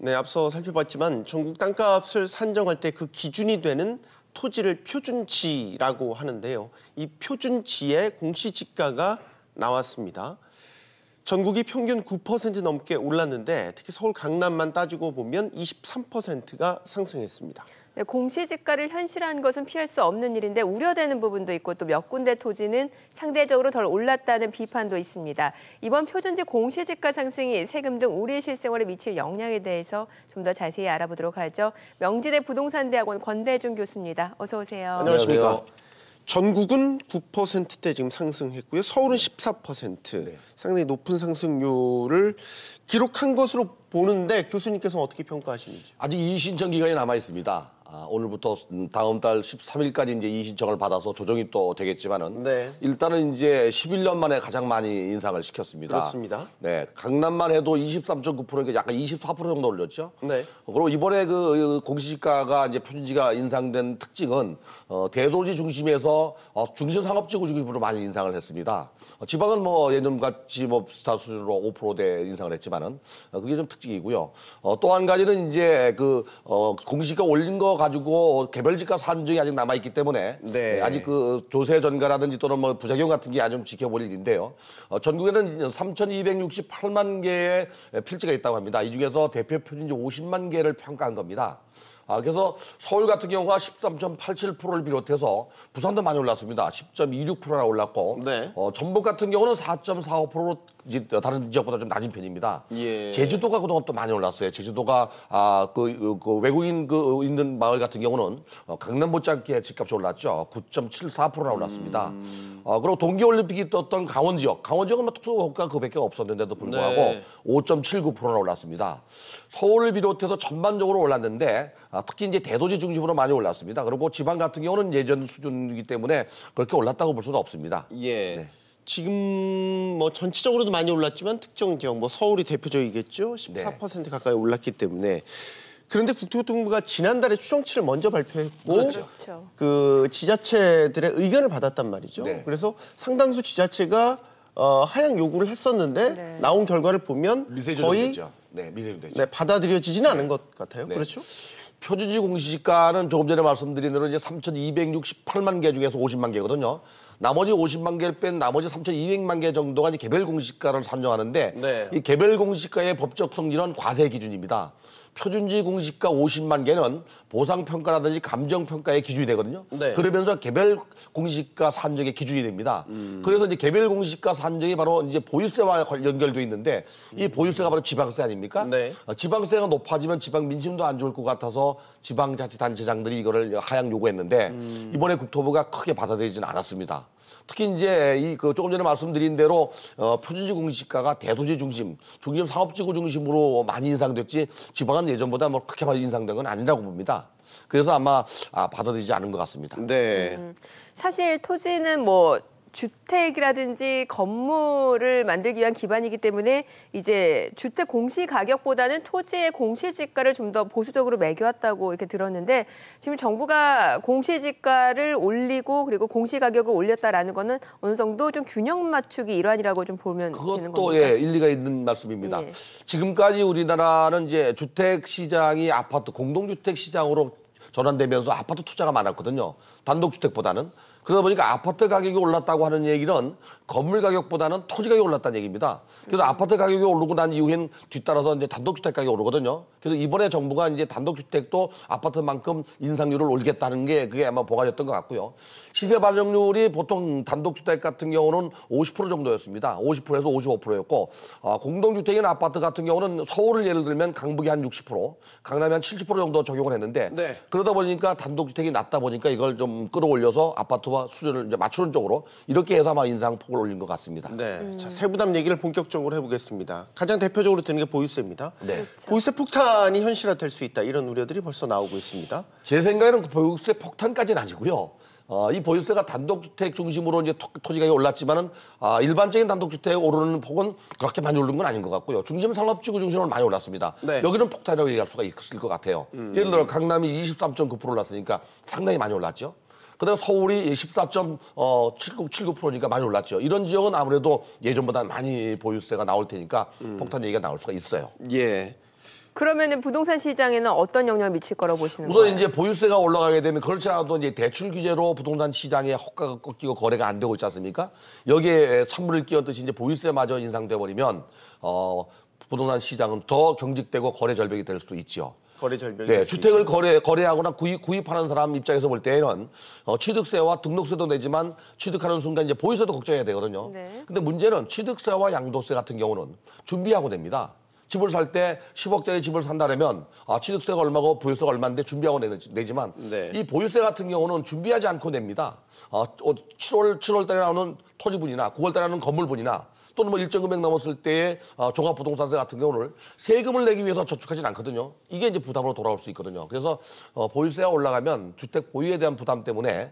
네, 앞서 살펴봤지만 전국 땅값을 산정할 때 그 기준이 되는 토지를 표준지라고 하는데요. 이 표준지의 공시지가가 나왔습니다. 전국이 평균 9% 넘게 올랐는데 특히 서울 강남만 따지고 보면 23%가 상승했습니다. 네, 공시지가를 현실화한 것은 피할 수 없는 일인데 우려되는 부분도 있고 또 몇 군데 토지는 상대적으로 덜 올랐다는 비판도 있습니다. 이번 표준지 공시지가 상승이 세금 등 우리의 실생활에 미칠 영향에 대해서 좀 더 자세히 알아보도록 하죠. 명지대 부동산대학원 권대중 교수입니다. 어서 오세요. 안녕하십니까. 전국은 9%대 지금 상승했고요. 서울은 14%. 네. 상당히 높은 상승률을 기록한 것으로 보는데 교수님께서는 어떻게 평가하시는지? 아직 이의신청 기간이 남아 있습니다. 오늘부터 다음 달 13일까지 이제 이의신청을 받아서 조정이 또 되겠지만은 네. 일단은 이제 11년 만에 가장 많이 인상을 시켰습니다. 그렇습니다. 네, 강남만 해도 23.9%니까 약간 24% 정도 올렸죠. 네. 그리고 이번에 그 공시지가가 이제 표준지가 인상된 특징은 대도시 중심에서 중심 상업지구 중심으로 많이 인상을 했습니다. 지방은 뭐 예전같이 뭐 비슷한 수준으로 5%대 인상을 했지만은 그게 좀 특징이고요. 또 한 가지는 이제 그 공시지가 올린 거 가지고 개별지가 산정이 아직 남아 있기 때문에 네. 아직 그 조세 전가라든지 또는 뭐 부작용 같은 게 아주 좀 지켜볼 일인데요. 전국에는 3,268만 개의 필지가 있다고 합니다. 이 중에서 대표 표준지 50만 개를 평가한 겁니다. 그래서 서울 같은 경우가 13.87%를 비롯해서 부산도 많이 올랐습니다. 10.26%나 올랐고 네. 전북 같은 경우는 4.45%로 다른 지역보다 좀 낮은 편입니다. 예. 제주도가 그동안 또 많이 올랐어요. 제주도가 그 외국인 있는 마을 같은 경우는 강남 못지않게 집값이 올랐죠. 9.74%나 올랐습니다. 그리고 동계올림픽이 떴던 강원 지역은 뭐 특수효과 그밖에 없었는데도 불구하고 네. 5.79%나 올랐습니다. 서울을 비롯해서 전반적으로 올랐는데 특히 이제 대도시 중심으로 많이 올랐습니다. 그리고 지방 같은 경우는 예전 수준이기 때문에 그렇게 올랐다고 볼 수는 없습니다. 예. 네. 지금 뭐 전체적으로도 많이 올랐지만 특정 지역, 뭐 서울이 대표적이겠죠. 14% 가까이 올랐기 때문에. 그런데 국토교통부가 지난달에 추정치를 먼저 발표했고 그렇죠. 그 지자체들의 의견을 받았단 말이죠. 네. 그래서 상당수 지자체가 하향 요구를 했었는데 네. 나온 결과를 보면 거의 미세조정됐죠. 네, 미세조정됐죠. 네, 받아들여지지는 않은 것 같아요. 네. 그렇죠? 표준지 공시지가는 조금 전에 말씀드린 대로 이제 3,268만 개 중에서 50만 개거든요. 나머지 50만 개를 뺀 나머지 3,200만 개 정도가 이제 개별 공시지가를 산정하는데 네. 이 개별 공시지가의 법적 성질은 과세 기준입니다. 표준지 공시지가 50만 개는 보상평가라든지 감정평가의 기준이 되거든요. 네. 그러면서 개별 공시지가 산정의 기준이 됩니다. 그래서 이제 개별 공시지가 산정이 바로 이제 보유세와 연결돼 있는데 이 보유세가 바로 지방세 아닙니까? 네. 지방세가 높아지면 지방 민심도 안 좋을 것 같아서 지방자치단체장들이 이거를 하향 요구했는데 이번에 국토부가 크게 받아들이지는 않았습니다. 특히 이제 그 조금 전에 말씀드린 대로 표준지 공시지가가 대도시 중심 상업지구 중심으로 많이 인상됐지 지방은 예전보다 뭐 크게 많이 인상된 건 아니라고 봅니다. 그래서 아마 받아들이지 않은 것 같습니다. 네. 사실 토지는 뭐 주택이라든지 건물을 만들기 위한 기반이기 때문에 이제 주택 공시 가격보다는 토지의 공시지가를 좀 더 보수적으로 매겨왔다고 이렇게 들었는데 지금 정부가 공시지가를 올리고 그리고 공시 가격을 올렸다라는 거는 어느 정도 좀 균형 맞추기 일환이라고 좀 보면 되는 그것도 겁니까? 일리가 있는 말씀입니다. 예. 지금까지 우리나라는 이제 주택 시장이 아파트 공동주택 시장으로 전환되면서 아파트 투자가 많았거든요. 단독주택보다는. 그러다 보니까 아파트 가격이 올랐다고 하는 얘기는 건물 가격보다는 토지 가격이 올랐다는 얘기입니다. 그래서 아파트 가격이 오르고 난 이후엔 뒤따라서 이제 단독주택 가격이 오르거든요. 그래서 이번에 정부가 이제 단독주택도 아파트만큼 인상률을 올리겠다는 게 그게 아마 보관이었던 것 같고요. 시세 반영률이 보통 단독주택 같은 경우는 50% 정도였습니다. 50%에서 55%였고 공동주택인 아파트 같은 경우는 서울을 예를 들면 강북이 한 60%, 강남이 한 70% 정도 적용을 했는데 네. 그러다 보니까 단독주택이 낮다 보니까 이걸 좀 끌어올려서 아파트와 수준을 이제 맞추는 쪽으로 이렇게 해서 아마 인상폭을 올린 것 같습니다. 네. 자, 세부담 얘기를 본격적으로 해보겠습니다. 가장 대표적으로 드는 게 보유세입니다. 네. 그렇죠. 보유세 폭탄이 현실화될 수 있다. 이런 우려들이 벌써 나오고 있습니다. 제 생각에는 그 보유세 폭탄까지는 아니고요. 이 보유세가 단독주택 중심으로 이제 토지 가격이 올랐지만은 일반적인 단독주택 오르는 폭은 그렇게 많이 오른 건 아닌 것 같고요. 중심 상업지구 중심으로 많이 올랐습니다. 네. 여기는 폭탄이라고 얘기할 수가 있을 것 같아요. 예를 들어 강남이 23.9% 올랐으니까 상당히 많이 올랐죠. 그다음에 서울이 14.79%니까 많이 올랐죠. 이런 지역은 아무래도 예전보다 많이 보유세가 나올 테니까 폭탄 얘기가 나올 수가 있어요. 예. 그러면은 부동산 시장에는 어떤 영향을 미칠 거라고 보시는 우선 거예요? 이제 보유세가 올라가게 되면 그렇지 않아도 이제 대출 규제로 부동산 시장에 호가가 꺾이고 거래가 안 되고 있지 않습니까? 여기에 찬물을 끼얹듯이 이제 보유세마저 인상돼 버리면 부동산 시장은 더 경직되고 거래 절벽이 될 수도 있죠. 거래 절벽이 네, 될수 주택을 거래하거나 구입하는 사람 입장에서 볼 때는 취득세와 등록세도 내지만 취득하는 순간 이제 보유세도 걱정해야 되거든요. 네. 근데 문제는 취득세와 양도세 같은 경우는 준비하고 됩니다. 집을 살 때 10억짜리 집을 산다면 취득세가 얼마고 보유세가 얼마인데 준비하고 내지만 네. 이 보유세 같은 경우는 준비하지 않고 냅니다. 7월 달에 나오는 토지분이나 9월 달에 나오는 건물분이나 또는 뭐 일정 금액 넘었을 때의 종합부동산세 같은 경우는 세금을 내기 위해서 저축하지는 않거든요. 이게 이제 부담으로 돌아올 수 있거든요. 그래서 보유세가 올라가면 주택 보유에 대한 부담 때문에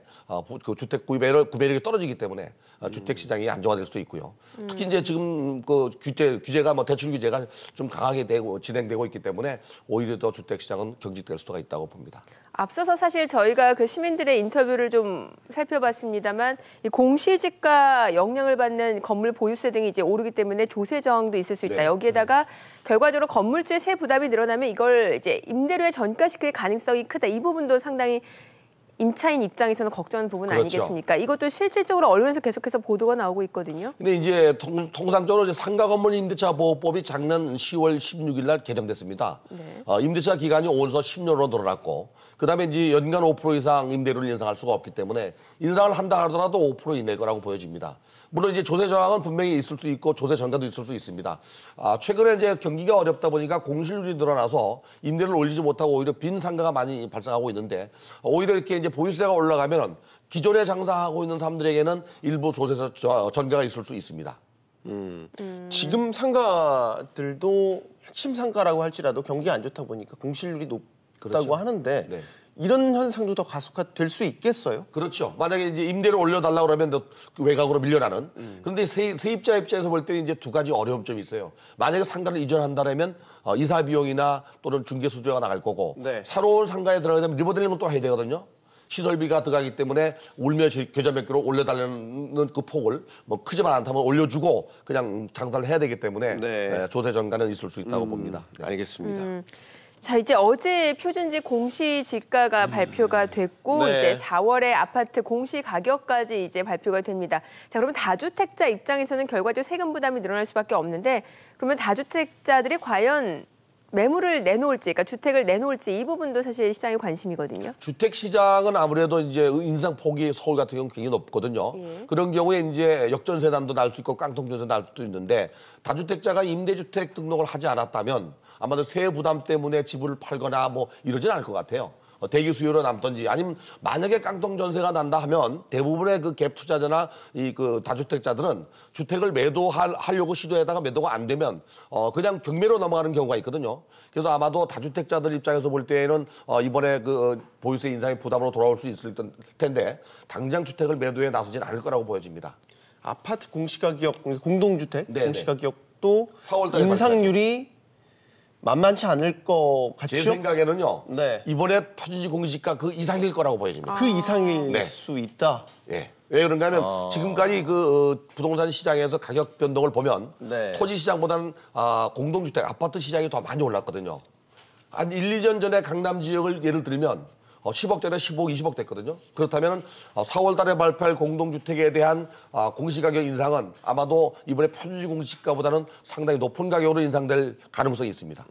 그 주택 구매력이 떨어지기 때문에 주택 시장이 안정화될 수도 있고요. 특히 이제 지금 그 규제가 뭐 대출 규제가 좀 강하게 진행되고 있기 때문에 오히려 더 주택 시장은 경직될 수가 있다고 봅니다. 앞서서 사실 저희가 그 시민들의 인터뷰를 좀 살펴봤습니다만 이 공시지가 영향을 받는 건물 보유세 등이 이제 오르기 때문에 조세 저항도 있을 수 있다. 네. 여기에다가 결과적으로 건물주의 세 부담이 늘어나면 이걸 이제 임대료에 전가시킬 가능성이 크다. 이 부분도 상당히 임차인 입장에서는 걱정하는 부분 그렇죠. 아니겠습니까? 이것도 실질적으로 언론에서 계속해서 보도가 나오고 있거든요. 근데 이제 통상적으로 이제 상가 건물 임대차 보호법이 작년 10월 16일 날 개정됐습니다. 네. 임대차 기간이 5에서 10년으로 늘어났고 그다음에 이제 연간 5% 이상 임대료를 인상할 수가 없기 때문에 인상을 한다 하더라도 5% 이내일 거라고 보여집니다. 물론 이제 조세 저항은 분명히 있을 수 있고 조세 전가도 있을 수 있습니다. 최근에 이제 경기가 어렵다 보니까 공실률이 늘어나서 임대를 올리지 못하고 오히려 빈 상가가 많이 발생하고 있는데 오히려 이렇게 이제 보유세가 올라가면 기존에 장사하고 있는 사람들에게는 일부 조세 전가가 있을 수 있습니다. 지금 상가들도 핵심 상가라고 할지라도 경기가 안 좋다 보니까 공실률이 높다고 그렇죠. 하는데 네. 이런 현상도 더 가속화될 수 있겠어요? 그렇죠. 만약에 이제 임대를 올려달라고 그러면 외곽으로 밀려나는. 그런데 세입자 입장에서 볼 때 이제 두 가지 어려움점이 있어요. 만약에 상가를 이전한다면 이사 비용이나 또는 중개 수수료가 나갈 거고 네. 새로운 상가에 들어가게 되면 리모델링은 또 해야 되거든요. 시설비가 들어가기 때문에 울며 겨자 몇 개로 올려달라는 그 폭을 뭐 크지만 않다면 올려주고 그냥 장사를 해야 되기 때문에 네. 조세 전가는 있을 수 있다고 봅니다. 네. 알겠습니다. 자, 이제 어제 표준지 공시지가가 발표가 됐고 네. 이제 4월에 아파트 공시 가격까지 이제 발표가 됩니다. 자, 그러면 다주택자 입장에서는 결과적으로 세금 부담이 늘어날 수밖에 없는데 그러면 다주택자들이 과연 매물을 내놓을지, 그러니까 주택을 내놓을지 이 부분도 사실 시장의 관심이거든요. 주택 시장은 아무래도 이제 인상 폭이 서울 같은 경우는 굉장히 높거든요. 예. 그런 경우에 이제 역전세난도 날 수 있고 깡통전세 날 수도 있는데 다주택자가 임대주택 등록을 하지 않았다면 아마도 세액 부담 때문에 집을 팔거나 뭐 이러진 않을 것 같아요. 대기 수요로 남든지 아니면 만약에 깡통 전세가 난다 하면 대부분의 그 갭 투자자나 이 그 다주택자들은 주택을 매도하려고 시도하다가 매도가 안 되면 그냥 경매로 넘어가는 경우가 있거든요. 그래서 아마도 다주택자들 입장에서 볼 때에는 이번에 그 보유세 인상의 부담으로 돌아올 수 있을 텐데 당장 주택을 매도에 나서진 않을 거라고 보여집니다. 아파트 공시가격, 공동주택 네네. 공시가격도 4월 달에 인상률이 만만치 않을 것 같죠? 제 생각에는요. 네. 이번에 표준지 공시지가 그 이상일 거라고 보여집니다. 그 이상일 네. 수 있다. 예. 왜 그런가 하면 지금까지 그 부동산 시장에서 가격 변동을 보면 네. 토지 시장보다는 공동주택, 아파트 시장이 더 많이 올랐거든요. 한 1, 2년 전에 강남 지역을 예를 들면 10억짜리 15억, 20억 됐거든요. 그렇다면 4월 달에 발표할 공동주택에 대한 공시가격 인상은 아마도 이번에 표준지 공시가보다는 상당히 높은 가격으로 인상될 가능성이 있습니다.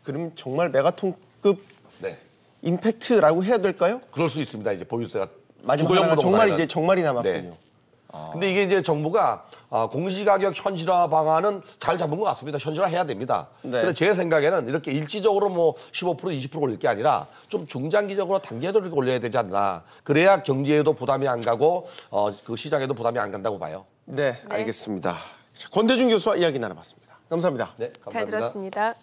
그럼 정말 메가톤급 네. 임팩트라고 해야 될까요? 그럴 수 있습니다. 이제 보유세가 마지막 주거용 하나가 정말 부동산에는. 이제 정말이 남았군요. 네. 근데 이게 이제 정부가 공시가격 현실화 방안은 잘 잡은 것 같습니다. 현실화해야 됩니다. 네. 근데 제 생각에는 이렇게 일시적으로 뭐 15%, 20% 올릴 게 아니라 좀 중장기적으로 단계적으로 이렇게 올려야 되지 않나. 그래야 경제에도 부담이 안 가고 그 시장에도 부담이 안 간다고 봐요. 네, 알겠습니다. 자, 권대중 교수와 이야기 나눠봤습니다. 감사합니다. 네, 감사합니다. 잘 들었습니다.